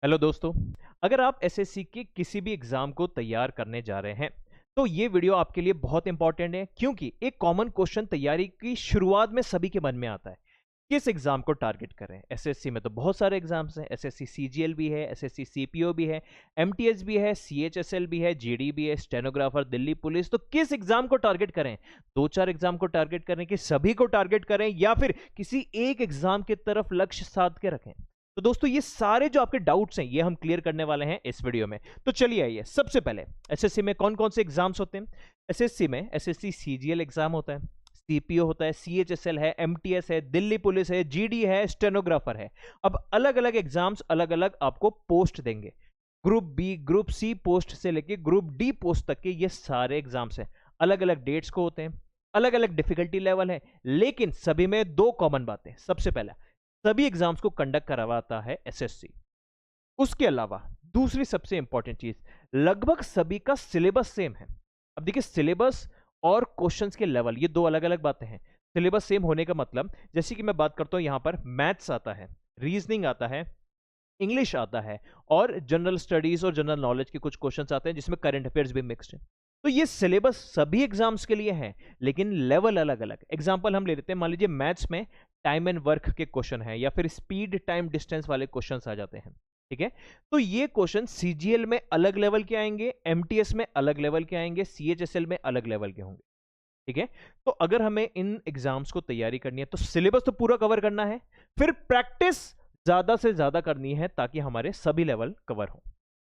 Hello दोस्तों। अगर आप एसएससी के किसी भी एग्जाम को तैयार करने जा रहे हैं तो ये वीडियो आपके लिए बहुत इंपॉर्टेंट है, क्योंकि एक कॉमन क्वेश्चन तैयारी की शुरुआत में सभी के मन में आता है। किस एग्जाम को टारगेट करें? एसएससी में तो बहुत सारे एग्जाम्स हैं। एसएससी सीजीएल भी है, एसएससी सीपीओ भी है, एमटीएस भी है, सीएचएसएल भी है, जीडी भी है, स्टेनोग्राफर, दिल्ली पुलिस। तो किस एग्जाम को टारगेट करें? दो चार एग्जाम को टारगेट करें कि सभी को टारगेट करें, या फिर किसी एक एग्जाम की तरफ लक्ष्य साध के रखें? तो दोस्तों, ये सारे जो आपके डाउट्स हैं ये हम क्लियर करने वाले हैं इस वीडियो में। तो चलिए आइए, सबसे पहले एसएससी में कौन कौन से एग्जाम्स होते हैं। एसएससी में एसएससी सीजीएल एग्जाम होता है, सीपीओ होता है, सीएचएसएल है, एमटीएस है, दिल्ली पुलिस है, जीडी है, स्टेनोग्राफर है। अब अलग अलग एग्जाम्स अलग अलग आपको पोस्ट देंगे। Group B, group C post से लेके ग्रुप डी पोस्ट तक के ये सारे एग्जाम्स हैं। अलग अलग डेट्स को होते हैं, अलग अलग डिफिकल्टी लेवल है, लेकिन सभी में दो कॉमन बातें। सबसे पहला, सभी एग्जाम्स को कंडक्ट करवाता है एसएससी। उसके अलावा दूसरी सबसे इंपॉर्टेंट चीज, लगभग सभी का सिलेबस सेम है। अब देखिए, सिलेबस और क्वेश्चंस के लेवल, ये दो अलग अलग बातें हैं। सिलेबस सेम होने का मतलब, जैसे कि मैं बात करता हूं, यहां पर मैथ्स आता है, रीजनिंग आता है, इंग्लिश आता है, और जनरल स्टडीज और जनरल नॉलेज के कुछ क्वेश्चंस आते हैं जिसमें करंट अफेयर्स भी मिक्स्ड है। तो ये सिलेबस सभी एग्जाम्स के लिए है, लेकिन लेवल अलग अलग। एग्जांपल हम ले लेते हैं, मान लीजिए मैथ्स में टाइम एंड वर्क के क्वेश्चन है, या फिर स्पीड टाइम डिस्टेंस वाले क्वेश्चंस आ जाते हैं। ठीक है, तो ये क्वेश्चन सीजीएल में अलग लेवल के आएंगे, एमटीएस में अलग लेवल के आएंगे, सीएचएसएल में अलग लेवल के होंगे। ठीक है, तो अगर हमें इन एग्जाम्स को तैयारी करनी है तो सिलेबस तो पूरा कवर करना है, फिर प्रैक्टिस ज्यादा से ज्यादा करनी है ताकि हमारे सभी लेवल कवर हो।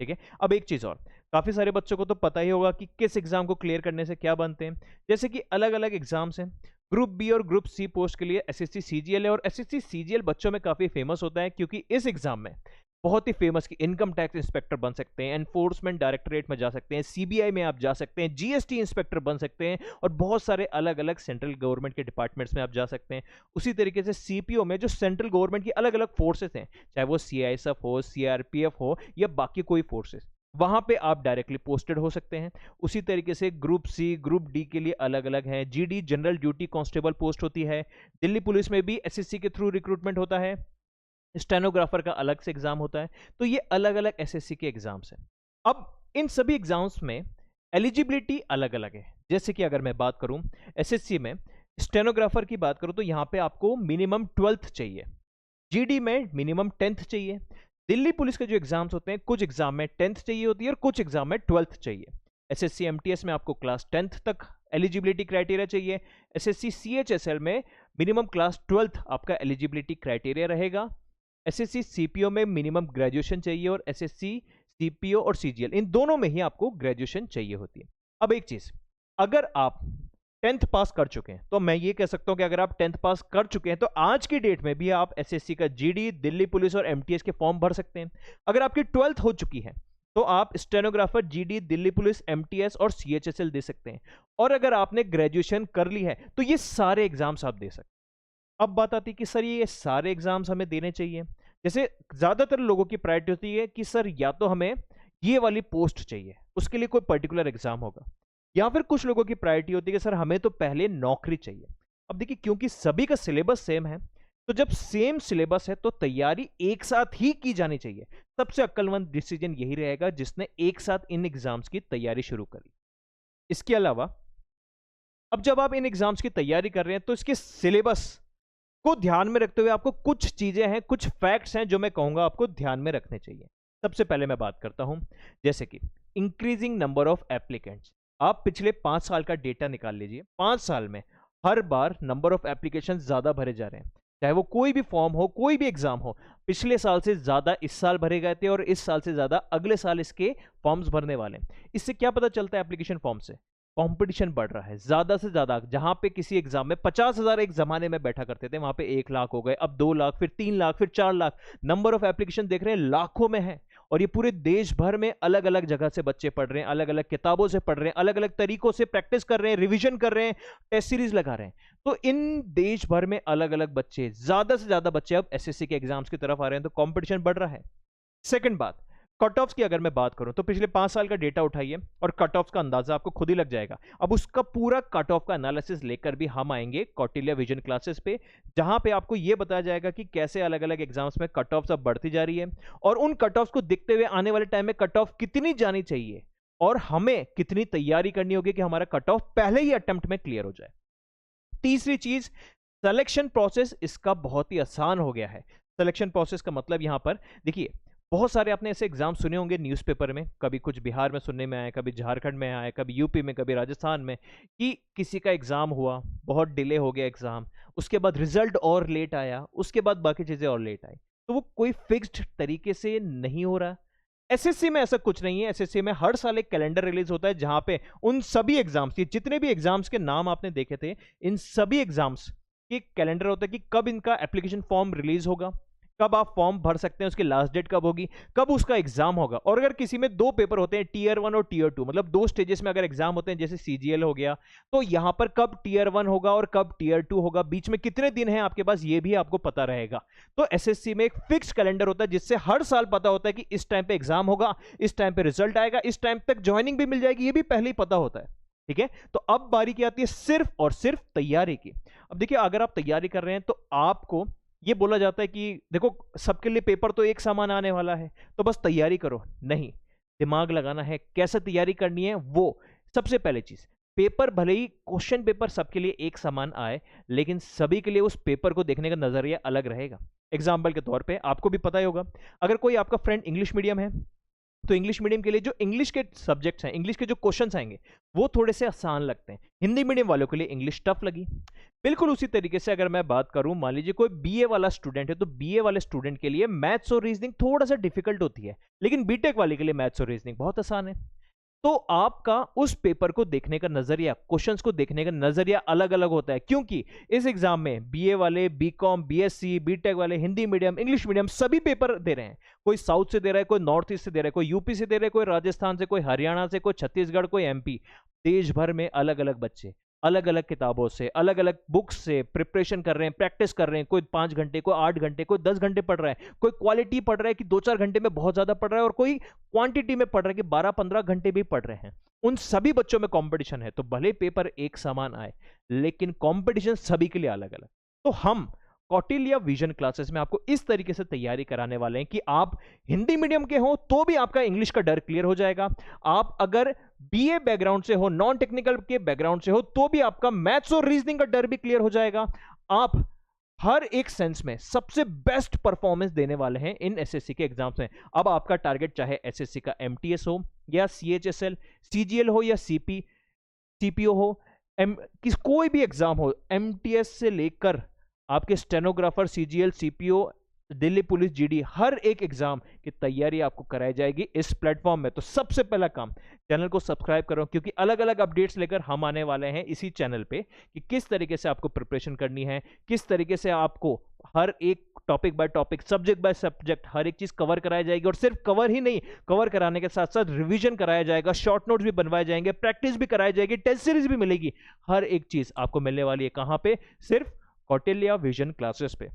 ठीक है, अब एक चीज और, काफी सारे बच्चों को तो पता ही होगा कि किस एग्जाम को क्लियर करने से क्या बनते हैं। जैसे कि अलग अलग एग्जाम्स हैं। ग्रुप बी और ग्रुप सी पोस्ट के लिए एसएससी सीजीएल है, और एसएससी सीजीएल बच्चों में काफी फेमस होता है, क्योंकि इस एग्जाम में बहुत ही फेमस की इनकम टैक्स इंस्पेक्टर बन सकते हैं, एनफोर्समेंट डायरेक्टोरेट में जा सकते हैं, सीबीआई में आप जा सकते हैं, जीएसटी इंस्पेक्टर बन सकते हैं, और बहुत सारे अलग अलग सेंट्रल गवर्नमेंट के डिपार्टमेंट्स में आप जा सकते हैं। उसी तरीके से सीपीओ में जो सेंट्रल गवर्नमेंट की अलग अलग फोर्सेस हैं, चाहे वो सीआईएसएफ हो, सीआरपीएफ हो, या बाकी कोई फोर्सेस, वहां पे आप डायरेक्टली पोस्टेड हो सकते हैं। उसी तरीके से ग्रुप सी, ग्रुप डी के लिए अलग अलग है। GD general duty constable post होती है। दिल्ली पुलिस में भी एसएससी के थ्रू रिक्रूटमेंट होता है। स्टेनोग्राफर का अलग से एग्जाम होता है। तो ये अलग अलग एसएससी के एग्जाम्स हैं। अब इन सभी एग्जाम्स में एलिजिबिलिटी अलग अलग है। जैसे कि अगर मैं बात करूं एसएससी में, स्टेनोग्राफर की बात करूं तो यहां पे आपको मिनिमम 12th चाहिए, जीडी में मिनिमम 10th चाहिए। दिल्ली पुलिस के जो एग्जाम्स होते हैं, कुछ एग्जाम में 10th चाहिए होती है और कुछ एग्जाम में 12th चाहिए। एसएससी एमटीएस में आपको क्लास 10th तक एलिजिबिलिटी क्राइटेरिया चाहिए। एसएससी सीएचएसएल में मिनिमम क्लास 12th आपका एलिजिबिलिटी क्राइटेरिया रहेगा। एसएससी सीपीओ में मिनिमम ग्रेजुएशन चाहिए, और एसएससी सीपीओ और सीजीएल इन दोनों में ही आपको ग्रेजुएशन चाहिए होती है। अब एक चीज, अगर आप 10th पास कर चुके हैं तो मैं ये कह सकता हूं कि अगर आप 10th पास कर चुके हैं तो आज की डेट में भी आप एसएससी का जीडी, दिल्ली पुलिस और एमटीएस के फॉर्म भर सकते हैं। अगर आपकी 12th हो चुकी है तो आप stenographer, GD, Delhi police, MTS और सीएचएसएल दे सकते हैं। और अगर आपने ग्रेजुएशन कर ली है तो ये सारे एग्जाम्स आप दे सकते हैं। अब बात आती है कि सर ये सारे एग्जाम्स हमें देने चाहिए। जैसे ज्यादातर लोगों की प्रायोरिटी होती है कि सर या तो हमें ये वाली पोस्ट चाहिए, उसके लिए कोई पर्टिकुलर एग्जाम होगा, या फिर कुछ लोगों की प्रायोरिटी होती है कि सर हमें तो पहले नौकरी चाहिए। अब देखिए, क्योंकि सभी का सिलेबस सेम है, तो जब सेम सिलेबस है तो तैयारी एक साथ ही की जानी चाहिए। सबसे अक्लमंद डिसीजन यही रहेगा जिसने एक साथ इन एग्जाम्स की तैयारी शुरू करी। इसके अलावा अब जब आप इन एग्जाम्स की तैयारी कर रहे हैं तो इसके सिलेबस को ध्यान में रखते हुए आपको कुछ चीजें हैं, कुछ फैक्ट्स हैं जो मैं कहूंगा आपको ध्यान में रखने चाहिए। सबसे पहले मैं बात करता हूं, जैसे कि इंक्रीजिंग नंबर ऑफ एप्लीकेंट्स। आप पिछले 5 साल का डेटा निकाल लीजिए। 5 साल में हर बार नंबर ऑफ एप्लीकेशन ज्यादा भरे जा रहे हैं, चाहे वो कोई भी फॉर्म हो, कोई भी एग्जाम हो। पिछले साल से ज्यादा इस साल भरे गए थे, और इस साल से ज्यादा अगले साल इसके फॉर्म्स भरने वाले हैं। इससे क्या पता चलता है? एप्लीकेशन फॉर्म से कंपटीशन बढ़ रहा है ज्यादा से ज्यादा। जहां पे किसी एग्जाम में 50,000 एक जमाने में बैठा करते थे, वहां पे 1 लाख हो गए, अब 2 लाख, फिर 3 लाख, फिर 4 लाख। नंबर ऑफ एप्लीकेशन देख रहे हैं लाखों में है, और ये पूरे देश भर में अलग अलग जगह से बच्चे पढ़ रहे हैं, अलग अलग किताबों से पढ़ रहे हैं, अलग अलग तरीकों से प्रैक्टिस कर रहे हैं, रिविजन कर रहे हैं, टेस्ट सीरीज लगा रहे हैं। तो इन देश भर में अलग अलग बच्चे, ज्यादा से ज्यादा बच्चे अब एसएससी के एग्जाम्स की तरफ आ रहे हैं, तो कॉम्पिटिशन बढ़ रहा है। सेकेंड बात, कट ऑफ्स की अगर मैं बात करूं तो पिछले 5 साल का डेटा उठाइए और कट ऑफ्स का अंदाजा आपको खुद ही लग जाएगा। अब उसका पूरा कट ऑफ का एनालिसिस लेकर भी हम आएंगे कौटिल्य विजन क्लासेस पे, जहां पे आपको यह बताया जाएगा कि कैसे अलग अलग एग्जाम्स में कट ऑफ्स अब बढ़ती जा रही है और उन कट ऑफ्स को देखते हुए आने वाले टाइम में कट ऑफ कितनी जानी चाहिए और हमें कितनी तैयारी करनी होगी कि हमारा कट ऑफ पहले ही अटेम्प्ट में क्लियर हो जाए। तीसरी चीज, सिलेक्शन प्रोसेस इसका बहुत ही आसान हो गया है। सिलेक्शन प्रोसेस का मतलब यहां पर देखिए, बहुत सारे आपने ऐसे एग्जाम सुने होंगे न्यूज़पेपर में, कभी कुछ बिहार में सुनने में आया, कभी झारखंड में आया, कभी यूपी में, कभी राजस्थान में, कि किसी का एग्जाम हुआ, बहुत डिले हो गया एग्जाम, उसके बाद रिजल्ट और लेट आया, उसके बाद बाकी चीजें और लेट आई। तो वो कोई फिक्स्ड तरीके से नहीं हो रहा। एसएससी में ऐसा कुछ नहीं है। एसएससी में हर साल एक कैलेंडर रिलीज होता है जहां पे उन सभी एग्जाम्स, ये जितने भी एग्जाम्स के नाम आपने देखे थे, इन सभी एग्जाम्स के कैलेंडर होता है कि कब इनका एप्लीकेशन फॉर्म रिलीज होगा, कब आप फॉर्म भर सकते हैं, उसकी लास्ट डेट कब होगी, कब उसका एग्जाम होगा। और अगर किसी में 2 पेपर होते हैं, टीयर 1 और टीयर 2, मतलब 2 स्टेजेस में अगर एग्जाम होते हैं, जैसे सीजीएल हो गया, तो यहां पर कब टीयर 1 होगा और कब टीयर 2 होगा, बीच में कितने दिन हैं आपके पास, ये भी आपको पता रहेगा। तो एसएससी में एक फिक्स कैलेंडर होता है जिससे हर साल पता होता है कि इस टाइम पे एग्जाम होगा, इस टाइम पे रिजल्ट आएगा, इस टाइम तक ज्वाइनिंग भी मिल जाएगी, ये भी पहले ही पता होता है। ठीक है, तो अब बारी की आती है सिर्फ और सिर्फ तैयारी की। अब देखिए, अगर आप तैयारी कर रहे हैं तो आपको ये बोला जाता है कि देखो, सबके लिए पेपर तो एक समान आने वाला है, तो बस तैयारी करो। नहीं, दिमाग लगाना है। कैसे तैयारी करनी है, वो सबसे पहले चीज, पेपर भले ही क्वेश्चन पेपर सबके लिए एक समान आए, लेकिन सभी के लिए उस पेपर को देखने का नजरिया अलग रहेगा। एग्जाम्पल के तौर पे आपको भी पता ही होगा, अगर कोई आपका फ्रेंड इंग्लिश मीडियम है, तो इंग्लिश मीडियम के लिए जो इंग्लिश के सब्जेक्ट्स हैं, इंग्लिश के जो क्वेश्चंस आएंगे, वो थोड़े से आसान लगते हैं। हिंदी मीडियम वालों के लिए इंग्लिश टफ लगी। बिल्कुल उसी तरीके से अगर मैं बात करूं, मान लीजिए कोई बीए वाला स्टूडेंट है, तो बीए वाले स्टूडेंट के लिए मैथ्स और रीजनिंग थोड़ा सा डिफिकल्ट होती है, लेकिन बीटेक वाले के लिए मैथ्स और रीजनिंग बहुत आसान है। तो आपका उस पेपर को देखने का नजरिया, क्वेश्चंस को देखने का नजरिया अलग अलग होता है, क्योंकि इस एग्जाम में बीए वाले, बीकॉम, बीएससी, बीटेक वाले, हिंदी मीडियम, इंग्लिश मीडियम सभी पेपर दे रहे हैं। कोई साउथ से दे रहा है, कोई नॉर्थ ईस्ट से दे रहा है, कोई यूपी से दे रहा है, कोई राजस्थान से, कोई हरियाणा से, कोई छत्तीसगढ़, कोई एमपी। देश भर में अलग अलग बच्चे अलग अलग किताबों से, अलग अलग बुक्स से प्रिपरेशन कर रहे हैं, प्रैक्टिस कर रहे हैं। कोई 5 घंटे, कोई 8 घंटे, कोई 10 घंटे पढ़ रहा है, कोई क्वालिटी पढ़ रहा है कि 2-4 घंटे में बहुत ज्यादा पढ़ रहा है, और कोई क्वांटिटी में पढ़ रहा है कि 12-15 घंटे भी पढ़ रहे हैं। उन सभी बच्चों में कंपटीशन है, तो भले पेपर एक समान आए, लेकिन कंपटीशन सभी के लिए अलग अलग। तो हम कौटिल्य विजन क्लासेस में आपको इस तरीके से तैयारी कराने वाले हैं कि आप हिंदी मीडियम के हो तो भी आपका इंग्लिश का डर क्लियर हो जाएगा। आप अगर बीए बैकग्राउंड से हो, नॉन टेक्निकल के बैकग्राउंड से हो, तो भी आपका मैथ्स और रीजनिंग का डर भी क्लियर हो जाएगा। आप हर एक सेंस में सबसे बेस्ट परफॉर्मेंस देने वाले हैं इन एसएससी के एग्जाम्स में। अब आपका टारगेट चाहे एसएससी का एमटीएस हो या सीएचएसएल, सीजीएल हो या सीपीओ हो, कोई भी एग्जाम हो, एमटीएस से लेकर आपके stenographer, CGL, CPO, Delhi police, GD, हर एक एग्जाम की तैयारी आपको कराई जाएगी इस प्लेटफॉर्म में। तो सबसे पहला काम, चैनल को सब्सक्राइब करो, क्योंकि अलग अलग अपडेट्स लेकर हम आने वाले हैं इसी चैनल पे कि किस तरीके से आपको प्रिपरेशन करनी है, किस तरीके से आपको हर एक topic by topic, subject by subject हर एक चीज कवर कराई जाएगी। और सिर्फ कवर ही नहीं, कवर कराने के साथ साथ रिवीजन कराया जाएगा, शॉर्ट नोट्स भी बनवाए जाएंगे, प्रैक्टिस भी कराई जाएगी, टेस्ट सीरीज भी मिलेगी। हर एक चीज आपको मिलने वाली है कहां पे? सिर्फ कौटिल्य विजन क्लासेस पे।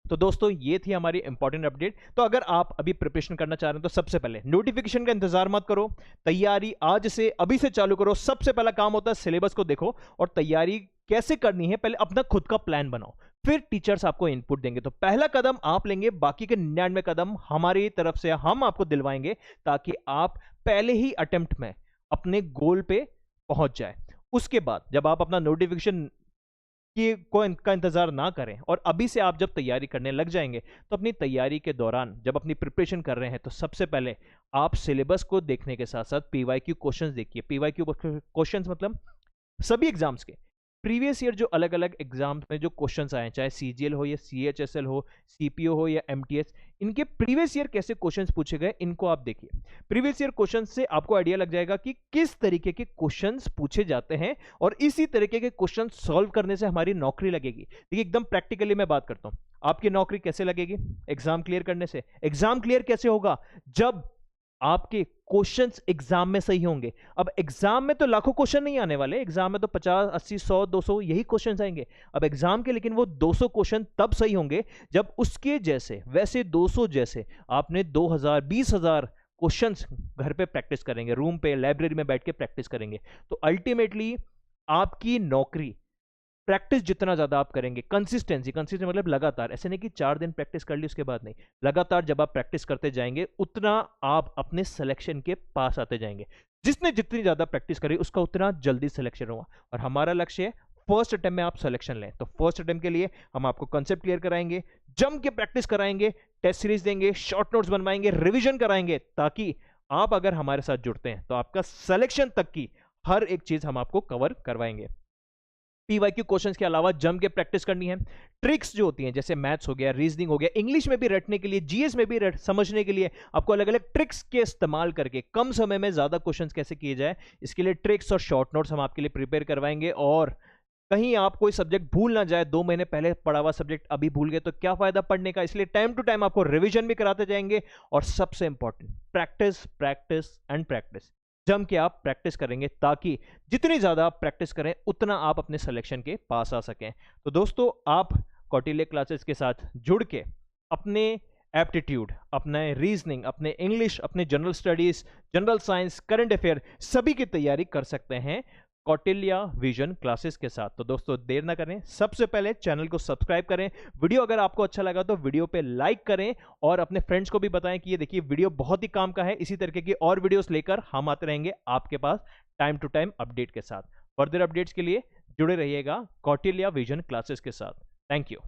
तो दोस्तों, ये थी हमारी इंपॉर्टेंट अपडेट। तो अगर आप अभी प्रिपरेशन करना चाह रहे हैं तो सबसे पहले नोटिफिकेशन का इंतजार मत करो, तैयारी आज से अभी से चालू करो। सबसे पहला काम होता है सिलेबस को देखो और तैयारी कैसे करनी है, पहले अपना खुद का प्लान बनाओ, फिर टीचर्स आपको इनपुट देंगे। तो पहला कदम आप लेंगे, बाकी के 99 कदम हमारी तरफ से हम आपको दिलवाएंगे, ताकि आप पहले ही अटेम्प्ट में अपने गोल पे पहुंच जाए। उसके बाद जब आप अपना नोटिफिकेशन का इंतजार ना करें और अभी से आप जब तैयारी करने लग जाएंगे, तो अपनी तैयारी के दौरान जब अपनी प्रिपरेशन कर रहे हैं, तो सबसे पहले आप सिलेबस को देखने के साथ साथ पीवाईक्यू क्वेश्चंस देखिए। पीवाईक्यू क्वेश्चंस मतलब सभी एग्जाम्स के प्रीवियस ईयर जो अलग अलग एग्जाम्स में जो क्वेश्चंस आए, चाहे सीजीएल हो या सीएचएसएल हो, सीपीओ हो या एमटीएस, इनके प्रीवियस ईयर कैसे क्वेश्चंस पूछे गए, इनको आप देखिए। प्रीवियस ईयर क्वेश्चंस से आपको आइडिया लग जाएगा कि किस तरीके के क्वेश्चंस पूछे जाते हैं, और इसी तरीके के क्वेश्चन सॉल्व करने से हमारी नौकरी लगेगी। देखिए, एकदम प्रैक्टिकली मैं बात करता हूं, आपकी नौकरी कैसे लगेगी? एग्जाम क्लियर करने से। एग्जाम क्लियर कैसे होगा? जब आपके क्वेश्चंस एग्जाम में सही होंगे। अब एग्जाम में तो लाखों क्वेश्चन नहीं आने वाले, एग्जाम में तो 50, 80, 100, 200 यही क्वेश्चंस आएंगे। अब एग्जाम के लेकिन वो 200 क्वेश्चन तब सही होंगे जब उसके जैसे, वैसे 200 जैसे आपने 2000, 20,000 क्वेश्चंस घर पे प्रैक्टिस करेंगे, रूम पे, लाइब्रेरी में बैठ के प्रैक्टिस करेंगे, तो अल्टीमेटली आपकी नौकरी, प्रैक्टिस जितना ज्यादा आप करेंगे, कंसिस्टेंसी, कंसिस्टेंसी मतलब लगातार, ऐसे नहीं कि 4 दिन प्रैक्टिस कर ली उसके बाद नहीं, लगातार जब आप प्रैक्टिस करते जाएंगे उतना आप अपने सिलेक्शन के पास आते जाएंगे। जिसने जितनी ज्यादा प्रैक्टिस करी उसका उतना जल्दी सिलेक्शन होगा, और हमारा लक्ष्य है फर्स्ट अटेम्प्ट में आप सिलेक्शन लें। तो फर्स्ट अटेम्प्ट के लिए हम आपको कंसेप्ट क्लियर कराएंगे, जम के प्रैक्टिस कराएंगे, टेस्ट सीरीज देंगे, शॉर्ट नोट्स बनवाएंगे, रिवीजन कराएंगे, ताकि आप अगर हमारे साथ जुड़ते हैं तो आपका सिलेक्शन तक की हर एक चीज हम आपको कवर करवाएंगे। पीवाईक्यू क्वेश्चंस के अलावा जम के प्रैक्टिस करनी है। ट्रिक्स जो होती हैं, जैसे मैथ्स हो गया, रीजनिंग हो गया, इंग्लिश में भी रटने के लिए, जीएस में भी समझने के लिए आपको अलग अलग ट्रिक्स के इस्तेमाल करके कम समय में ज्यादा क्वेश्चंस कैसे किए जाए, इसके लिए ट्रिक्स और शॉर्ट नोट्स हम आपके लिए प्रिपेयर करवाएंगे। और कहीं आप कोई सब्जेक्ट भूल ना जाए, 2 महीने पहले पढ़ा हुआ सब्जेक्ट अभी भूल गए तो क्या फायदा पढ़ने का, इसलिए टाइम टू टाइम आपको रिवीजन भी कराते जाएंगे। और सबसे important, practice practice and practice, जम के आप प्रैक्टिस करेंगे, ताकि जितनी ज्यादा आप प्रैक्टिस करें उतना आप अपने सिलेक्शन के पास आ सकें। तो दोस्तों, आप कौटिल्य क्लासेस के साथ जुड़ के अपने एप्टीट्यूड, अपने रीजनिंग, अपने इंग्लिश, अपने general studies, general science, current affair सभी की तैयारी कर सकते हैं कौटिल्य विजन क्लासेस के साथ। तो दोस्तों, देर ना करें, सबसे पहले चैनल को सब्सक्राइब करें, वीडियो अगर आपको अच्छा लगा तो वीडियो पे लाइक करें, और अपने फ्रेंड्स को भी बताएं कि ये देखिए वीडियो बहुत ही काम का है। इसी तरीके की और वीडियोस लेकर हम आते रहेंगे आपके पास टाइम टू टाइम अपडेट के साथ। फर्दर अपडेट्स के लिए जुड़े रहिएगा कौटिल्य विजन क्लासेस के साथ। Thank you.